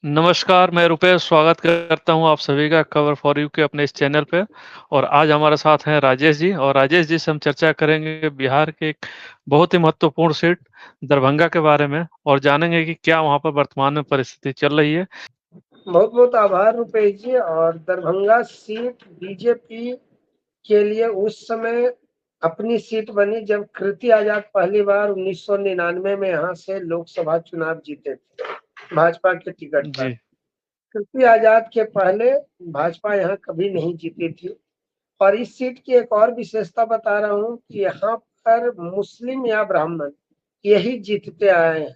नमस्कार, मैं रुपेश स्वागत करता हूँ आप सभी का कवर फॉर यू के अपने इस चैनल पे। और आज हमारे साथ हैं राजेश जी, और राजेश जी से हम चर्चा करेंगे बिहार के एक बहुत ही महत्वपूर्ण सीट दरभंगा के बारे में, और जानेंगे कि क्या वहाँ पर वर्तमान में परिस्थिति चल रही है। बहुत बहुत आभार रुपेश जी। और दरभंगा सीट बीजेपी के लिए उस समय अपनी सीट बनी जब कृति आजाद पहली बार 1999 में यहाँ से लोकसभा चुनाव जीते थे भाजपा के टिकट पर। जी। कृति आजाद के पहले भाजपा यहाँ कभी नहीं जीती थी। और इस सीट की एक और विशेषता बता रहा हूँ कि यहाँ पर मुस्लिम या ब्राह्मण यही जीतते आए हैं।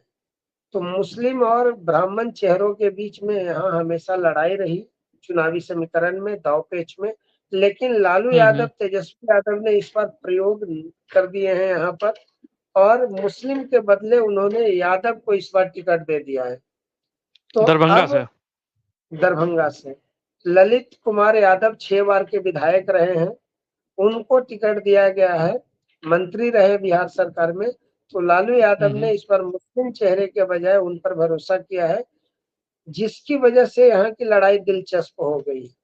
तो मुस्लिम और ब्राह्मण चेहरों के बीच में यहाँ हमेशा लड़ाई रही चुनावी समीकरण में, दांवपेच में। लेकिन लालू यादव, हुँ। तेजस्वी यादव ने इस बार प्रयोग कर दिए हैं यहाँ पर, और मुस्लिम के बदले उन्होंने यादव को इस बार टिकट दे दिया है। तो दरभंगा अब से। दरभंगा से ललित कुमार यादव 6 बार के विधायक रहे हैं, उनको टिकट दिया गया है। मंत्री रहे बिहार सरकार में। तो लालू यादव ने हुँ। इस बार मुस्लिम चेहरे के बजाय उन पर भरोसा किया है, जिसकी वजह से यहाँ की लड़ाई दिलचस्प हो गई।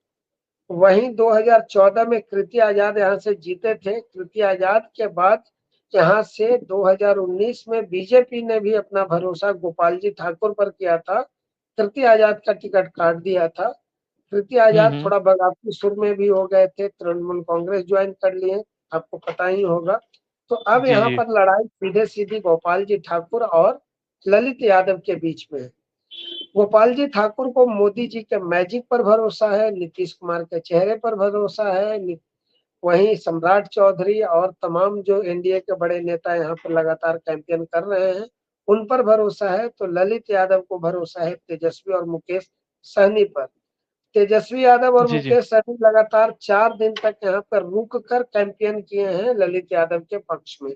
वहीं 2014 में कृति आजाद यहाँ से जीते थे। कृति आजाद के बाद यहाँ से 2019 में बीजेपी ने भी अपना भरोसा गोपाल जी ठाकुर पर किया था, कृति आजाद का टिकट काट दिया था। कृति आजाद हुँ। थोड़ा बगावती सुर में भी हो गए थे, तृणमूल कांग्रेस ज्वाइन कर लिए, आपको पता ही होगा। तो अब जी, यहाँ जी। पर लड़ाई सीधे सीधी गोपाल जी ठाकुर और ललित यादव के बीच में है। गोपाल जी ठाकुर को मोदी जी के मैजिक पर भरोसा है, नीतीश कुमार के चेहरे पर भरोसा है। वहीं सम्राट चौधरी और तमाम जो एनडीए के बड़े नेता यहाँ पर लगातार कैंपेन कर रहे हैं, उन पर भरोसा है। तो ललित यादव को भरोसा है तेजस्वी और मुकेश सहनी पर। तेजस्वी यादव और जी, जी। मुकेश सहनी लगातार 4 दिन तक यहाँ पर रुक कर कैंपेन किए हैं ललित यादव के पक्ष में।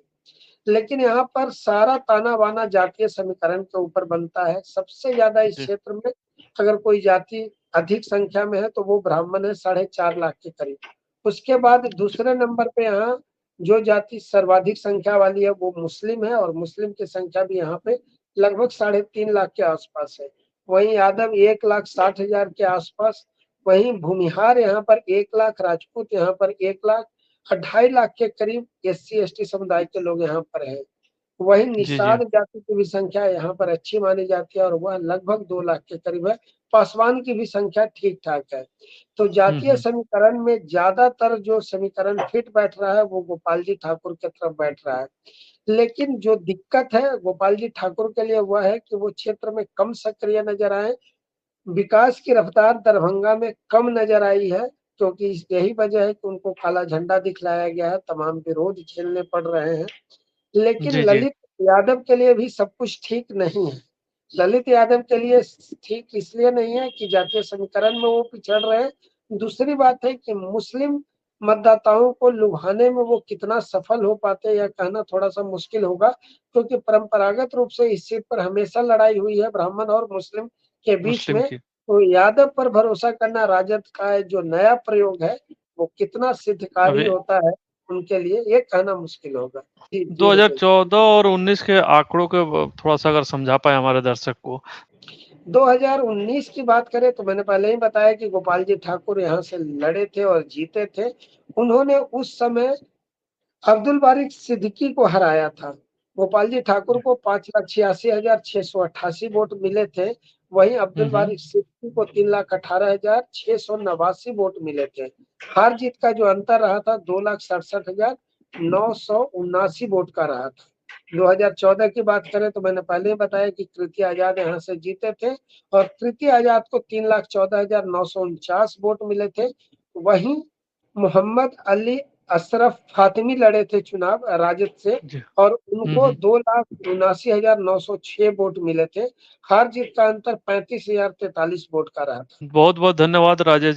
लेकिन यहाँ पर सारा ताना बाना जातीय समीकरण के ऊपर बनता है। सबसे ज्यादा इस जी। क्षेत्र में अगर कोई जाति अधिक संख्या में है तो वो ब्राह्मण है, 4.5 लाख के करीब। उसके बाद दूसरे नंबर पे यहाँ जो जाति सर्वाधिक संख्या वाली है वो मुस्लिम है, और मुस्लिम की संख्या भी यहाँ पे लगभग 3.5 लाख के आसपास है। वहीं यादव 1,60,000 के आसपास। वहीं भूमिहार यहाँ पर 1 लाख, राजपूत यहाँ पर 1 लाख, 2.5 लाख के करीब SC ST समुदाय के लोग यहाँ पर हैं। वहीं जी, जी। निषाद जाति की भी संख्या यहाँ पर अच्छी मानी जाती है, और वह लगभग 2 लाख के करीब है। पासवान की भी संख्या ठीक ठाक है। तो जातीय हुँ। समीकरण में ज्यादातर जो समीकरण फिट बैठ रहा है वो गोपाल जी ठाकुर की तरफ बैठ रहा है। लेकिन जो दिक्कत है गोपाल जी ठाकुर के लिए वह है कि वो क्षेत्र में कम सक्रिय नजर आए। विकास की रफ्तार दरभंगा में कम नजर आई है, क्योंकि यही वजह है कि उनको काला झंडा दिखलाया गया है, तमाम विरोध झेलने पड़ रहे हैं। लेकिन जी, जी। ललित यादव के लिए भी सब कुछ ठीक नहीं है। ललित यादव के लिए ठीक इसलिए नहीं है कि जातीय समीकरण में वो पिछड़ रहे हैं। दूसरी बात है कि मुस्लिम मतदाताओं को लुभाने में वो कितना सफल हो पाते हैं यह कहना थोड़ा सा मुश्किल होगा, क्योंकि परंपरागत रूप से इस सीट पर हमेशा लड़ाई हुई है ब्राह्मण और मुस्लिम के बीच मुस्लिम में। की। तो यादव पर भरोसा करना राजद का जो नया प्रयोग है वो कितना सिद्धकारी अभी होता है उनके लिए, ये कहना मुश्किल होगा। जी जी रुपेश। 2014 और 19 के आंकड़ों के थोड़ा-सा अगर समझा पाएँ हमारे दर्शक को। 2019 की बात करें तो मैंने पहले ही बताया कि गोपाल जी ठाकुर यहाँ से लड़े थे और जीते थे। उन्होंने उस समय अब्दुल बारिक सिद्दीकी को हराया था। गोपाल जी ठाकुर को 5,86,688 वोट मिले थे। वहीं हुँ, अब्दुल हुँ। बारिक सिद्दीकी को 3,18,689 वोट मिले थे। हार जीत का जो अंतर रहा था 2,67,979 वोट का रहा था। 2014 की बात करें तो मैंने पहले ही बताया कि कृति आजाद यहाँ से जीते थे, और कृति आजाद को 3,14,949 वोट मिले थे। वहीं मोहम्मद अली अशरफ फातिमी लड़े थे चुनाव राजद से, जी। और हुँ, उनको हुँ। 2,79,906 वोट मिले थे। हार जीत का अंतर 35,043 वोट का रहा था। बहुत-बहुत धन्यवाद राजेश जी।